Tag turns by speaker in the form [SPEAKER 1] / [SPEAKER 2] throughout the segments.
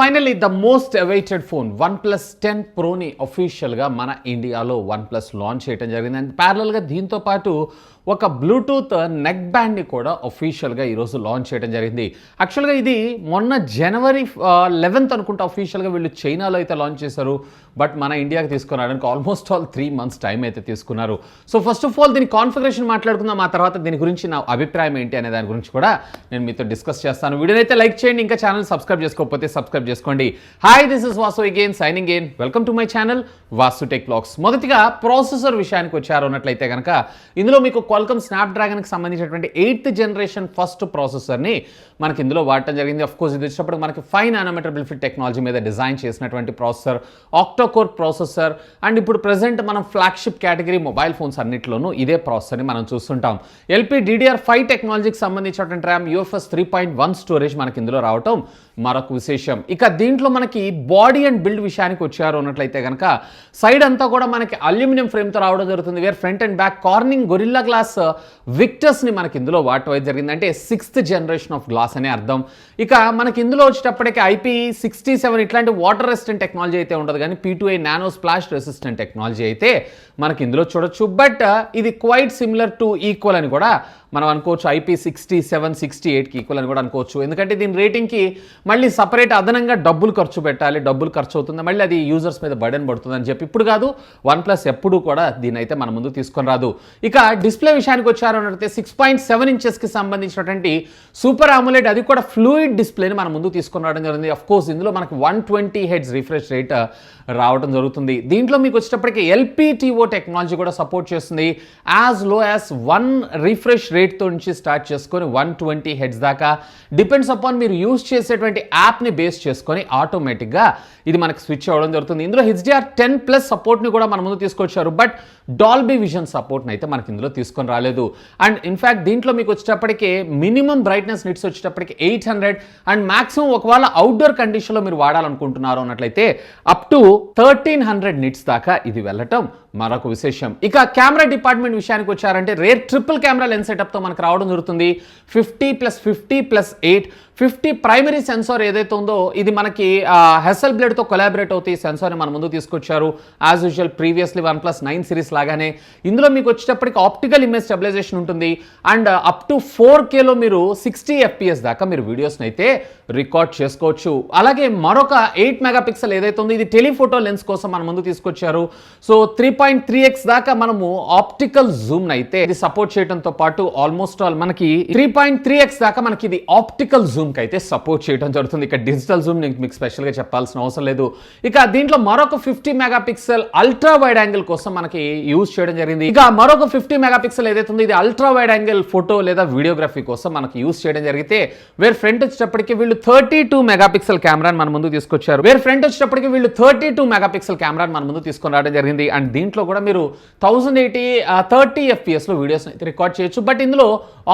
[SPEAKER 1] Finally the most awaited phone OnePlus 10 Proని అఫీషియల్గా మన ఇండియాలో OnePlus లాంచ్ చేయడం జరిగింది. అండ్ ప్యారలల్గా దీంతో పాటు ఒక బ్లూటూత్ నెక్ బ్యాండ్ని కూడా అఫీషియల్గా ఈరోజు లాంచ్ చేయడం జరిగింది. యాక్చువల్గా ఇది మొన్న జనవరి 11th అనుకుంటా అఫీషియల్గా వీళ్ళు చైనాలో అయితే లాంచ్ చేశారు. బట్ మన ఇండియాకి తీసుకురావడానికి ఆల్మోస్ట్ 3 months టైం అయితే తీసుకున్నారు. సో ఫస్ట్ ఆఫ్ ఆల్ దీని కాన్ఫిగరేషన్ మాట్లాడుకుందాం. ఆ తర్వాత దీని గురించి నా అభిప్రాయం ఏంటి అనే దాని గురించి కూడా నేను మీతో డిస్కస్ చేస్తాను. వీడియోని అయితే లైక్ చేయండి, ఇంకా ఛానల్ సబ్స్క్రైబ్ చేసుకోకపోతే సబ్స్క్రైబ్ చేసుకోండి. Hi, this is Vasu again signing in. Welcome to my channel Vasu tech vlogs. మొదటిగా ప్రాసెసర్ విషయానికి వచ్చారు అన్నట్లయితే కనుక ఇందులో మీకు క్వాల్కమ్ స్నాప్డ్రాగన్కి సంబంధించినటువంటి 8th generation ఫస్ట్ ప్రాసెసర్ని మనకి ఇందులో వాడటం జరిగింది. ఆఫ్ కోర్స్ ఇది వచ్చినప్పుడు మనకి 5 nanometer బిల్ఫిట్ టెక్నాలజీ మీద డిజైన్ చేసినటువంటి ప్రాసెసర్, ఆక్టోకోర్ ప్రాసెసర్. అండ్ ఇప్పుడు ప్రెసెంట్ మనం ఫ్లాగ్షిప్ కేటగిరీ మొబైల్ ఫోన్స్ అన్నింటిలోనూ ఇదే ప్రాసెసర్ని మనం చూస్తుంటాం. LPDDR5 టెక్నాలజీకి సంబంధించినటువంటి ర్యామ్, UFS 3.1 స్టోరేజ్ మనకి ఇందులో రావటం మరొక విశేషం. ఇక దీంట్లో మనకి బాడీ అండ్ బిల్డ్ విషయానికి వచ్చారు అన్నట్లయితే కనుక సైడ్ అంతా కూడా మనకి అల్యూమినియం ఫ్రేమ్తో రావడం జరుగుతుంది. Where front and back Corning Gorilla glass విక్టర్స్ని మనకి ఇందులో వాడటం జరిగింది. అంటే 6th generation ఆఫ్ గ్లాస్ అనే అర్థం. ఇక మనకి ఇందులో వచ్చేటప్పటికి IP67 ఇట్లాంటి వాటర్ రెసిస్టెంట్ టెక్నాలజీ అయితే ఉండదు, కానీ P2A nano splash resistant technology అయితే మనకి ఇందులో చూడొచ్చు. బట్ ఇది క్వైట్ సిమిలర్ టు ఈక్వల్ అని కూడా మనం అనుకోవచ్చు. IP67 68కి ఈక్వల్ అని కూడా అనుకోవచ్చు. ఎందుకంటే దీని రేటింగ్కి మళ్ళీ సపరేట్ అదనంగా డబ్బులు ఖర్చు పెట్టాలి, డబ్బులు ఖర్చు అవుతుంది, మళ్ళీ అది యూజర్స్ మీద బర్డెన్ పడుతుంది అని చెప్పి ఇప్పుడు కాదు, OnePlus ఎప్పుడు కూడా దీని అయితే మన ముందు తీసుకొని రాదు. ఇక డిస్ప్లే విషయానికి వచ్చారు అన్నట్లయితే 6.7 inchesకి సంబంధించినటువంటి సూపర్ AMOLED, అది కూడా ఫ్లూయిడ్ డిస్ప్లేని మన ముందు తీసుకొని రావడం జరిగింది. అఫ్ కోర్స్ ఇందులో మనకి 120 Hz రిఫ్రెష్ రేట్ రావడం జరుగుతుంది. దీంట్లో మీకు వచ్చేటప్పటికి LPTO టెక్నాలజీ కూడా సపోర్ట్ చేస్తుంది. యాజ్ లో యాజ్ 1 రిఫ్రెష్ రేట్తో నుంచి స్టార్ట్ చేసుకొని 120 Hz దాకా డిపెండ్స్ అపాన్ మీరు యూజ్ చేసేటువంటి యాప్ని బేస్ చేసుకొని ఆటోమేటిక్గా ఇది మనకి స్విచ్ అవ్వడం జరుగుతుంది. ఇందులో HDR10+ సపోర్ట్ని కూడా మన ముందు తీసుకొచ్చారు. బట్ డాల్బీ విజన్ సపోర్ట్ని అయితే మనకి ఇందులో తీసుకొని రాలేదు. అండ్ ఇన్ఫ్యాక్ట్ దీంట్లో మీకు వచ్చేటప్పటికి మినిమం బ్రైట్నెస్ నిట్స్ వచ్చేటప్పటికి 800 అండ్ మాక్సిమం ఒకవేళ అవుట్డోర్ కండిషన్లో మీరు వాడాలనుకుంటున్నారు అన్నట్లయితే అప్ టు 1300 నిట్స్ దాకా ఇది వెళ్ళటం మరొక విశేషం. ఇక కెమెరా డిపార్ట్మెంట్ విషయానికి వచ్చారంటే రేర్ ట్రిపుల్ కెమెరా లెన్స్ సెటప్తో మనకు రావడం జరుగుతుంది. 50+50+8 50 ప్రైమరీ సెన్సార్ ఏదైతే ఉందో ఇది మనకి హెసల్ బ్లేడ్తో కొలాబరేట్ అవుతాయి. ఈ సెన్సార్ని మన ముందు తీసుకొచ్చారు. As usual previously OnePlus 9 series లాగానే ఇందులో మీకు వచ్చేటప్పటికి ఆప్టికల్ ఇమేజ్ స్టెబిలైజేషన్ ఉంటుంది. అండ్ అప్ టు 4Kలో మీరు 60 FPS దాకా మీరు వీడియోస్ని అయితే రికార్డ్ చేసుకోవచ్చు. అలాగే మరొక 8 మెగాపిక్సెల్ ఏదైతే ఉందో ఇది టెలిఫోటో లెన్స్ కోసం మన ముందు తీసుకొచ్చారు. సో 3.3x దాకా మనము ఆప్టికల్ జూమ్ అయితే ఇది సపోర్ట్ చేయడంతో పాటు ఆల్మోస్ట్ ఆల్ మనకి 3.3x దాకా మనకి ఇది ఆప్టికల్ జూమ్ అయితే సపోర్ట్ చేయడం జరుగుతుంది. ఇక డిజిటల్ జూమ్ మీకు స్పెషల్గా చెప్పాల్సిన అవసరం లేదు. ఇక దీంట్లో మరొక 50 మెగాపిక్సెల్ అల్ట్రా వైడ్ యాంగిల్ కోసం మనకి యూజ్ చేయడం జరిగింది. ఇక మరొక 50 మెగాపిక్సెల్ ఏదైతే ఉందో ఇది అల్ట్రా వైడ్ యాంగిల్ ఫోటో లేదా వీడియోగ్రఫీ కోసం మనకి యూజ్ చేయడం జరిగితే వేర్ ఫ్రంట్ వచ్చేటప్పటికి వీళ్ళు 32 మెగాపిక్సెల్ కెమెరాని మన ముందు తీసుకొచ్చారు. వేర్ ఫ్రంట్ వచ్చేటప్పటికి వీళ్ళు 32 మెగాపిక్సెల్ కెమెరాని మన ముందు తీసుకొని రావడం జరిగింది. అండ్ దీంట్లో కూడా మీరు 1080 30 FPS లో వీడియోస్ అయితే రికార్డ్ చేయొచ్చు. బట్ ఇందులో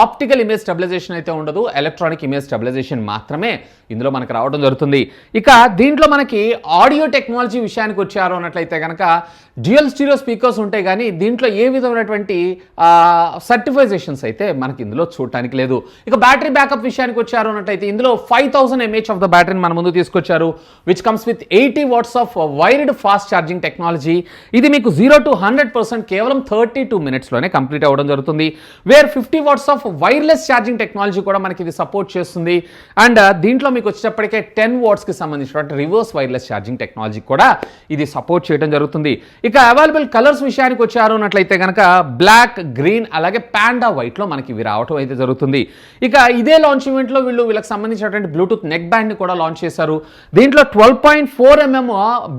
[SPEAKER 1] ఆప్టికల్ ఇమేజ్ స్టెబిలైజేషన్ అయితే ఉండదు, ఎలక్ట్రానిక్ ఇమేజ్ స్టెబిలైజేషన్ మాత్రమే ఇందులో మనకు రావడం జరుగుతుంది. ఇక దీంట్లో మనకి ఆడియో టెక్నాలజీ విషయానికి వచ్చారు అన్నట్లయితే కనుక డ్యూయల్ స్టీరియో స్పీకర్స్ ఉంటాయి, కానీ దీంట్లో ఏ విధమైనటువంటి సర్టిఫైజేషన్స్ అయితే మనకి ఇందులో చూడటానికి లేదు. ఇక బ్యాటరీ బ్యాకప్ విషయానికి వచ్చారు అన్నట్లయితే ఇందులో 5000 mAh ఆఫ్ ద బ్యాటరీని మన ముందు తీసుకొచ్చారు, which comes with 80 watts of wired fast charging technology. ఇది మీకు 0 to 100% కేవలం 32 minutesలోనే కంప్లీట్ అవ్వడం జరుగుతుంది. Where 50 watts of wireless charging technology కూడా మనకి ఇది సపోర్ట్ చేస్తుంది. అండ్ దీంట్లో మీకు వచ్చేటప్పటికే 10 wattsకి సంబంధించినటువంటి రివర్స్ వైర్లెస్ ఛార్జింగ్ టెక్నాలజీ కూడా ఇది సపోర్ట్ చేయడం జరుగుతుంది. ఇక అవైలబుల్ కలర్స్ విషయానికి వచ్చారు అన్నట్లయితే కనుక బ్లాక్, గ్రీన్ అలాగే పాండా వైట్లో మనకి ఇవి రావటం అయితే జరుగుతుంది. ఇక ఇదే లాంచ్ ఈవెంట్లో వీళ్ళకి సంబంధించినటువంటి బ్లూటూత్ నెక్ బ్యాండ్ని కూడా లాంచ్ చేశారు. దీంట్లో 12.4 mm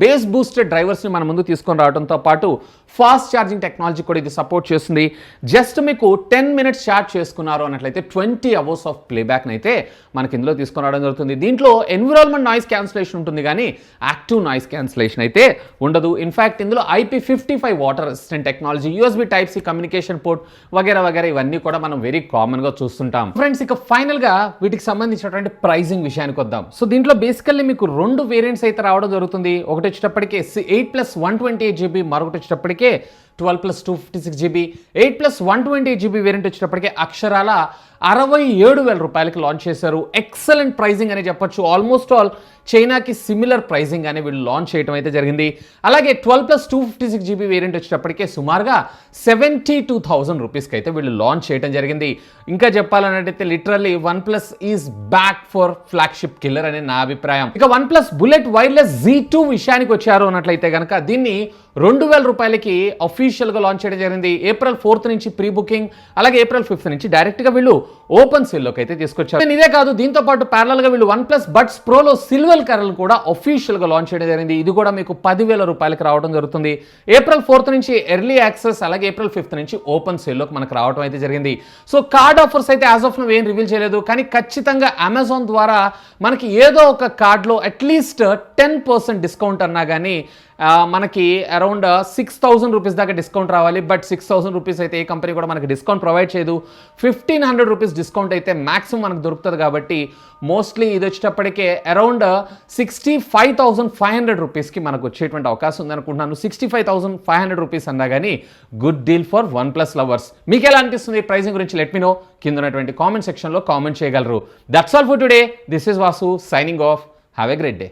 [SPEAKER 1] బేస్ బూస్టెడ్ డ్రైవర్స్ని మన ముందు తీసుకొని రావడంతో పాటు ఫాస్ట్ ఛార్జింగ్ టెక్నాలజీ కూడా ఇది సపోర్ట్ చేస్తుంది. జస్ట్ మీకు 10 minutes ఛార్జ్ చేసుకున్నారు అన్నట్లయితే 20 hours ఆఫ్ ప్లేబ్యాక్ని అయితే మనకి ఇందులో తీసుకొని రావడం జరుగుతుంది. దీంట్లో ఎన్విరాన్మెంట్ నాయిస్ క్యాన్సిలేషన్ ఉంటుంది, కానీ యాక్టివ్ నాయిస్ క్యాన్సిలేషన్ అయితే ఉండదు. ఇన్ఫ్యాక్ట్ ఇందులో IP55 water resistant technology, USB Type-C communication port వగేరా వగేరా ఇవన్నీ కూడా మనం వెరీ కామన్గా చూస్తుంటాం. ఫ్రెండ్స్, ఇక ఫైనల్గా వీటికి సంబంధించినటువంటి ప్రైజింగ్ విషయానికి వద్దాం. సో దీంట్లో బేసికల్లీ మీకు 2 వేరియంట్స్ అయితే రావడం జరుగుతుంది. ఒకటి వచ్చేటప్పటికే 8+128 GB, మరొకటి వచ్చేటప్పటికే 12+256GB, 8+128GB వేరియంట్ వచ్చేటప్పటికే అక్షరాల 67,000 రూపాయలకి లాంచ్ చేశారు. ఎక్సలెంట్ ప్రైజింగ్ అని చెప్పొచ్చు. ఆల్మోస్ట్ ఆల్ చైనాకి సిమిలర్ ప్రైజింగ్ అని వీళ్ళు లాంచ్ చేయడం అయితే జరిగింది. అలాగే 12+256GB వేరియంట్ వచ్చేటప్పటికే సుమారుగా 72,000 రూపీస్కి అయితే వీళ్ళు లాంచ్ చేయడం జరిగింది. ఇంకా చెప్పాలన్నట్టయితే literally OnePlus is back for flagship killer అనే నా అభిప్రాయం. ఇక OnePlus బుల్లెట్ వైర్లెస్ Z2 విషయానికి వచ్చారు అన్నట్లయితే కనుక దీన్ని 2,000 రూపాయలకి అఫీషియల్గా లాంచ్ చేయడం జరిగింది. April 4th నుంచి ప్రీ బుకింగ్, అలాగే April 5th నుంచి డైరెక్ట్గా వీళ్ళు ఓపెన్ సేల్లోకి అయితే తీసుకొచ్చారు. ఇదే కాదు, దీంతో పాటు ప్యారలల్గా వీళ్ళు OnePlus బడ్స్ ప్రోలో సిల్వర్ కలర్ కూడా అఫీషియల్గా లాంచ్ చేయడం జరిగింది. ఇది కూడా మీకు 10,000 రూపాయలకి రావడం జరుగుతుంది. April 4th నుంచి ఎర్లీ యాక్సెస్, అలాగే April 5th నుంచి ఓపెన్ సేల్లోకి మనకు రావడం అయితే జరిగింది. సో కార్డ్ ఆఫర్స్ అయితే యాజ్ ఆఫ్ నౌ ఏం రివీల్ చేయలేదు, కానీ ఖచ్చితంగా అమెజాన్ ద్వారా మనకి ఏదో ఒక కార్డ్లో అట్లీస్ట్ 10% డిస్కౌంట్ అన్నా కానీ మనకి అరౌండ్ 6,000 రూపీస్ దాకా డిస్కౌంట్ రావాలి. బట్ 6,000 రూపీస్ అయితే ఏ కంపెనీ కూడా మనకి డిస్కౌంట్ ప్రొవైడ్ చేయదు. 1,500 రూపీస్ డిస్కౌంట్ అయితే మ్యాక్సిమం మనకు దొరుకుతుంది. కాబట్టి మోస్ట్లీ ఇది వచ్చేటప్పటికే అరౌండ్ 65,500 రూపీస్కి మనకు వచ్చేటువంటి అవకాశం ఉంది అనుకుంటున్నాను. 65,500 రూపీస్ అన్నా కానీ good deal for OnePlus lovers. మీకు ఎలా అనిపిస్తుంది ప్రైసింగ్ గురించి? లెట్ మీ నో కింద ఉన్నటువంటి కామెంట్ సెక్షన్లో కామెంట్ చేయగలరు. That's all for today. This is Vasu signing off. Have a great day.